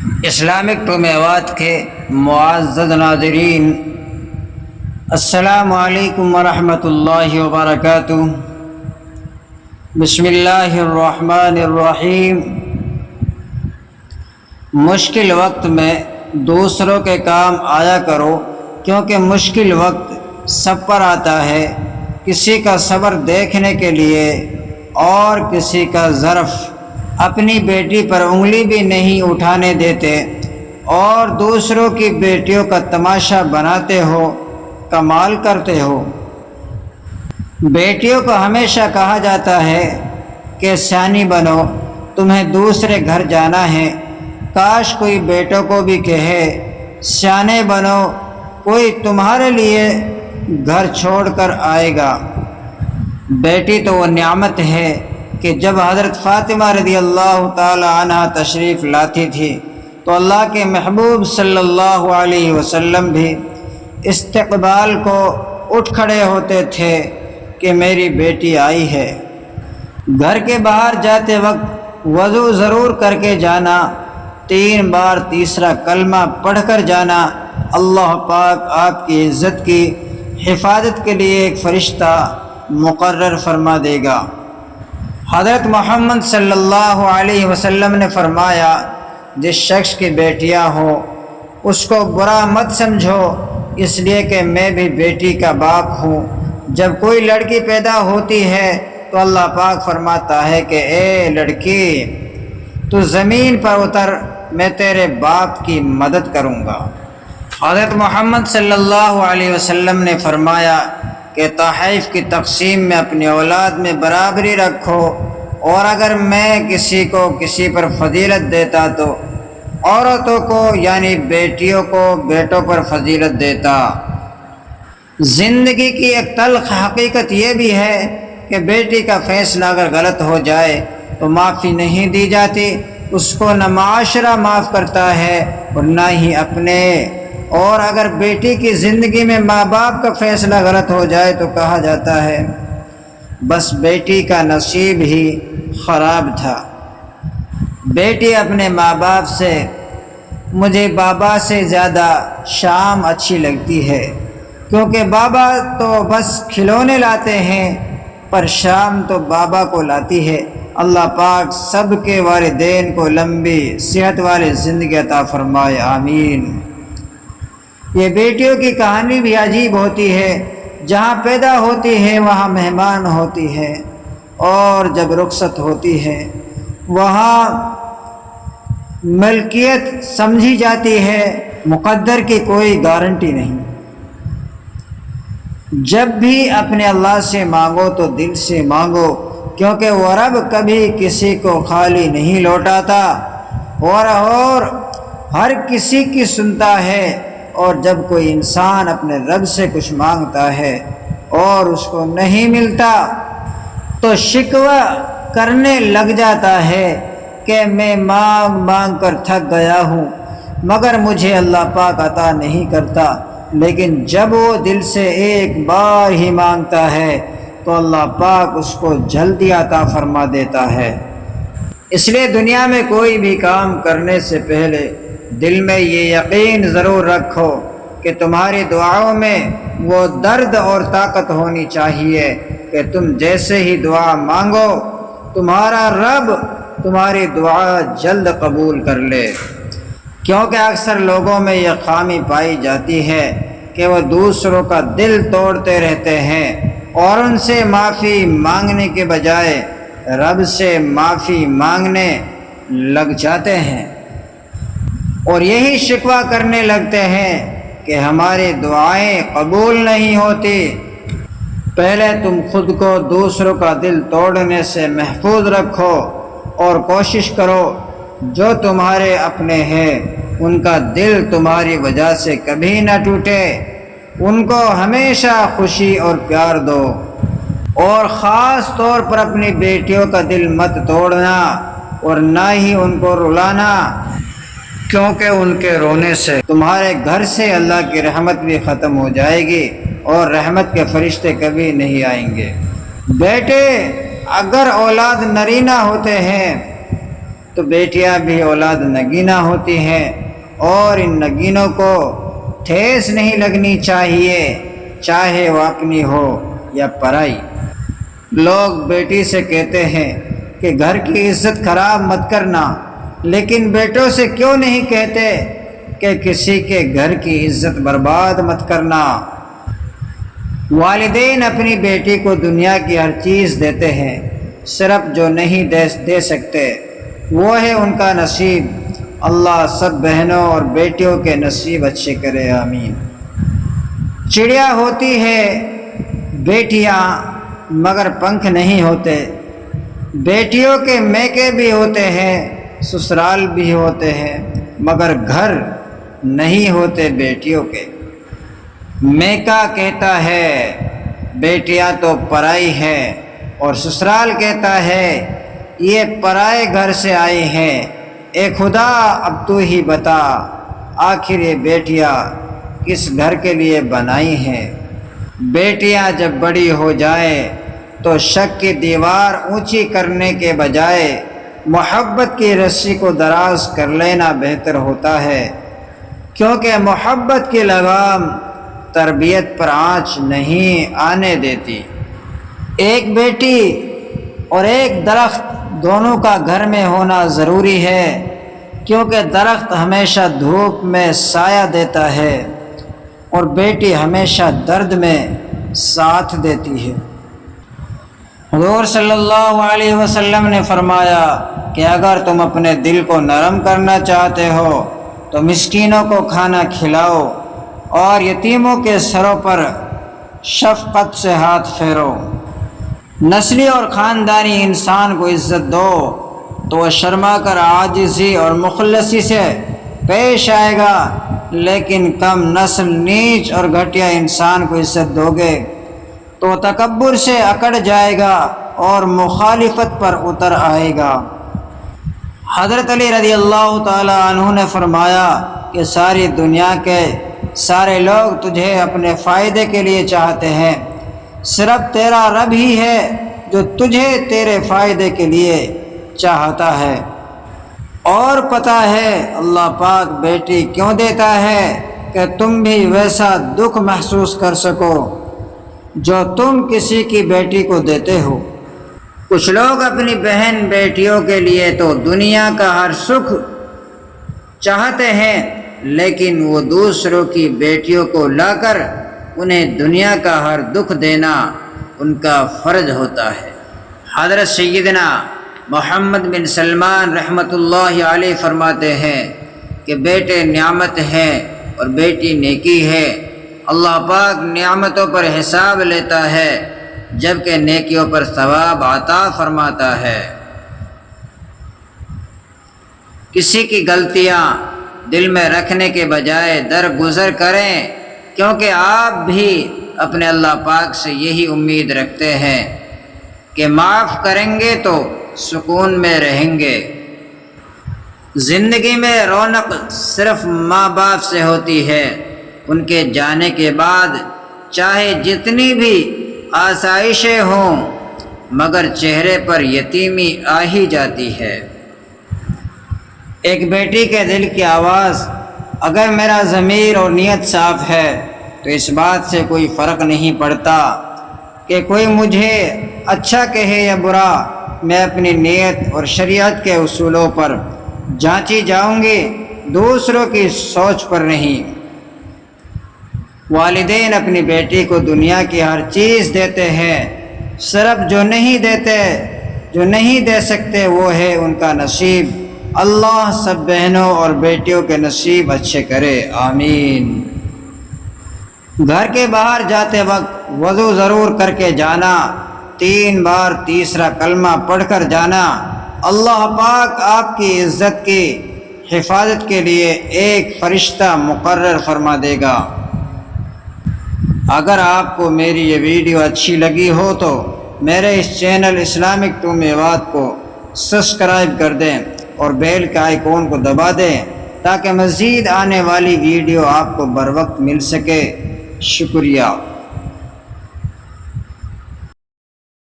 Islamic to Mewat کے معزز ناظرین، السلام علیکم ورحمۃ اللہ وبرکاتہ۔ بسم اللہ الرحمن الرحیم۔ مشکل وقت میں دوسروں کے کام آیا کرو، کیونکہ مشکل وقت سب پر آتا ہے۔ کسی کا صبر دیکھنے کے لیے اور کسی کا ظرف اپنی بیٹی پر انگلی بھی نہیں اٹھانے دیتے، اور دوسروں کی بیٹیوں کا تماشا بناتے ہو، کمال کرتے ہو۔ بیٹیوں کو ہمیشہ کہا جاتا ہے کہ سیانی بنو، تمہیں دوسرے گھر جانا ہے۔ کاش کوئی بیٹوں کو بھی کہے سیانے بنو، کوئی تمہارے لیے گھر چھوڑ کر آئے گا۔ بیٹی تو وہ نعمت ہے کہ جب حضرت فاطمہ رضی اللہ تعالی عنہ تشریف لاتی تھی تو اللہ کے محبوب صلی اللہ علیہ وسلم بھی استقبال کو اٹھ کھڑے ہوتے تھے کہ میری بیٹی آئی ہے۔ گھر کے باہر جاتے وقت وضو ضرور کر کے جانا، 3 بار تیسرا کلمہ پڑھ کر جانا۔ اللہ پاک آپ کی عزت کی حفاظت کے لیے ایک فرشتہ مقرر فرما دے گا۔ حضرت محمد صلی اللہ علیہ وسلم نے فرمایا، جس شخص کی بیٹیاں ہوں اس کو برا مت سمجھو، اس لیے کہ میں بھی بیٹی کا باپ ہوں۔ جب کوئی لڑکی پیدا ہوتی ہے تو اللہ پاک فرماتا ہے کہ اے لڑکی، تو زمین پر اتر، میں تیرے باپ کی مدد کروں گا۔ حضرت محمد صلی اللہ علیہ وسلم نے فرمایا کہ تحائف کی تقسیم میں اپنی اولاد میں برابری رکھو، اور اگر میں کسی کو کسی پر فضیلت دیتا تو عورتوں کو یعنی بیٹیوں کو بیٹوں پر فضیلت دیتا۔ زندگی کی ایک تلخ حقیقت یہ بھی ہے کہ بیٹی کا فیصلہ اگر غلط ہو جائے تو معافی نہیں دی جاتی، اس کو نہ معاشرہ معاف کرتا ہے اور نہ ہی اپنے۔ اور اگر بیٹی کی زندگی میں ماں باپ کا فیصلہ غلط ہو جائے تو کہا جاتا ہے بس بیٹی کا نصیب ہی خراب تھا۔ بیٹی اپنے ماں باپ سے، مجھے بابا سے زیادہ شام اچھی لگتی ہے، کیونکہ بابا تو بس کھلونے لاتے ہیں پر شام تو بابا کو لاتی ہے۔ اللہ پاک سب کے والدین کو لمبی صحت والی زندگی عطا فرمائے، آمین۔ یہ بیٹیوں کی کہانی بھی عجیب ہوتی ہے۔ جہاں پیدا ہوتی ہے وہاں مہمان ہوتی ہے، اور جب رخصت ہوتی ہے وہاں ملکیت سمجھی جاتی ہے۔ مقدر کی کوئی گارنٹی نہیں۔ جب بھی اپنے اللہ سے مانگو تو دل سے مانگو، کیونکہ وہ رب کبھی کسی کو خالی نہیں لوٹاتا، اور ہر کسی کی سنتا ہے۔ اور جب کوئی انسان اپنے رب سے کچھ مانگتا ہے اور اس کو نہیں ملتا تو شکوہ کرنے لگ جاتا ہے کہ میں مانگ مانگ کر تھک گیا ہوں مگر مجھے اللہ پاک عطا نہیں کرتا۔ لیکن جب وہ دل سے ایک بار ہی مانگتا ہے تو اللہ پاک اس کو جلدی عطا فرما دیتا ہے۔ اس لیے دنیا میں کوئی بھی کام کرنے سے پہلے دل میں یہ یقین ضرور رکھو کہ تمہاری دعاؤں میں وہ درد اور طاقت ہونی چاہیے کہ تم جیسے ہی دعا مانگو تمہارا رب تمہاری دعا جلد قبول کر لے۔ کیونکہ اکثر لوگوں میں یہ خامی پائی جاتی ہے کہ وہ دوسروں کا دل توڑتے رہتے ہیں اور ان سے معافی مانگنے کے بجائے رب سے معافی مانگنے لگ جاتے ہیں، اور یہی شکوہ کرنے لگتے ہیں کہ ہماری دعائیں قبول نہیں ہوتی۔ پہلے تم خود کو دوسروں کا دل توڑنے سے محفوظ رکھو اور کوشش کرو جو تمہارے اپنے ہیں ان کا دل تمہاری وجہ سے کبھی نہ ٹوٹے۔ ان کو ہمیشہ خوشی اور پیار دو، اور خاص طور پر اپنی بیٹیوں کا دل مت توڑنا اور نہ ہی ان کو رلانا، کیونکہ ان کے رونے سے تمہارے گھر سے اللہ کی رحمت بھی ختم ہو جائے گی اور رحمت کے فرشتے کبھی نہیں آئیں گے۔ بیٹے اگر اولاد نرینہ ہوتے ہیں تو بیٹیاں بھی اولاد نگینہ ہوتی ہیں، اور ان نگینوں کو ٹھیس نہیں لگنی چاہیے، چاہے وہ اپنی ہو یا پرائی۔ لوگ بیٹی سے کہتے ہیں کہ گھر کی عزت خراب مت کرنا، لیکن بیٹوں سے کیوں نہیں کہتے کہ کسی کے گھر کی عزت برباد مت کرنا؟ والدین اپنی بیٹی کو دنیا کی ہر چیز دیتے ہیں، صرف جو نہیں دے سکتے وہ ہے ان کا نصیب۔ اللہ سب بہنوں اور بیٹیوں کے نصیب اچھے کرے، آمین۔ چڑیا ہوتی ہے بیٹیاں مگر پنکھ نہیں ہوتے، بیٹیوں کے میکے بھی ہوتے ہیں، سسرال بھی ہوتے ہیں، مگر گھر نہیں ہوتے بیٹیوں کے۔ میکا کہتا ہے بیٹیاں تو پرائی ہے، اور سسرال کہتا ہے یہ پرائے گھر سے آئی ہیں۔ اے خدا اب تو ہی بتا، آخر یہ بیٹیاں کس گھر کے لیے بنائی ہیں؟ بیٹیاں جب بڑی ہو جائیں تو شک کی دیوار اونچی کرنے کے بجائے محبت کی رسی کو دراز کر لینا بہتر ہوتا ہے، کیونکہ محبت کی لگام تربیت پر آنچ نہیں آنے دیتی۔ ایک بیٹی اور ایک درخت دونوں کا گھر میں ہونا ضروری ہے، کیونکہ درخت ہمیشہ دھوپ میں سایہ دیتا ہے اور بیٹی ہمیشہ درد میں ساتھ دیتی ہے۔ حضور صلی اللہ علیہ وسلم نے فرمایا کہ اگر تم اپنے دل کو نرم کرنا چاہتے ہو تو مسکینوں کو کھانا کھلاؤ اور یتیموں کے سروں پر شفقت سے ہاتھ پھیرو۔ نسلی اور خاندانی انسان کو عزت دو تو وہ شرما کر عاجزی اور مخلصی سے پیش آئے گا، لیکن کم نسل نیچ اور گھٹیا انسان کو عزت دو گے تو تکبر سے اکڑ جائے گا اور مخالفت پر اتر آئے گا۔ حضرت علی رضی اللہ تعالی عنہ نے فرمایا کہ ساری دنیا کے سارے لوگ تجھے اپنے فائدے کے لیے چاہتے ہیں، صرف تیرا رب ہی ہے جو تجھے تیرے فائدے کے لیے چاہتا ہے۔ اور پتہ ہے اللہ پاک بیٹی کیوں دیتا ہے کہ تم بھی ویسا دکھ محسوس کر سکو جو تم کسی کی بیٹی کو دیتے ہو۔ کچھ لوگ اپنی بہن بیٹیوں کے لیے تو دنیا کا ہر سکھ چاہتے ہیں، لیکن وہ دوسروں کی بیٹیوں کو لا کر انہیں دنیا کا ہر دکھ دینا ان کا فرض ہوتا ہے۔ حضرت سیدنا محمد بن سلمان رحمۃ اللہ علیہ فرماتے ہیں کہ بیٹے نعمت ہے اور بیٹی نیکی ہے۔ اللہ پاک نعمتوں پر حساب لیتا ہے جبکہ نیکیوں پر ثواب عطا فرماتا ہے۔ کسی کی غلطیاں دل میں رکھنے کے بجائے درگزر کریں، کیونکہ آپ بھی اپنے اللہ پاک سے یہی امید رکھتے ہیں کہ معاف کریں گے تو سکون میں رہیں گے۔ زندگی میں رونق صرف ماں باپ سے ہوتی ہے، ان کے جانے کے بعد چاہے جتنی بھی آسائشیں ہوں مگر چہرے پر یتیمی آ ہی جاتی ہے۔ ایک بیٹی کے دل کی آواز، اگر میرا ضمیر اور نیت صاف ہے تو اس بات سے کوئی فرق نہیں پڑتا کہ کوئی مجھے اچھا کہے یا برا، میں اپنی نیت اور شریعت کے اصولوں پر جانچی جاؤں گی، دوسروں کی سوچ پر نہیں۔ والدین اپنی بیٹی کو دنیا کی ہر چیز دیتے ہیں، صرف جو نہیں دے سکتے وہ ہے ان کا نصیب۔ اللہ سب بہنوں اور بیٹیوں کے نصیب اچھے کرے، آمین۔ گھر کے باہر جاتے وقت وضو ضرور کر کے جانا، 3 بار تیسرا کلمہ پڑھ کر جانا۔ اللہ پاک آپ کی عزت کی حفاظت کے لیے ایک فرشتہ مقرر فرما دے گا۔ اگر آپ کو میری یہ ویڈیو اچھی لگی ہو تو میرے اس چینل اسلامک 2 میوات کو سبسکرائب کر دیں اور بیل کے آئیکن کو دبا دیں تاکہ مزید آنے والی ویڈیو آپ کو بر وقت مل سکے۔ شکریہ۔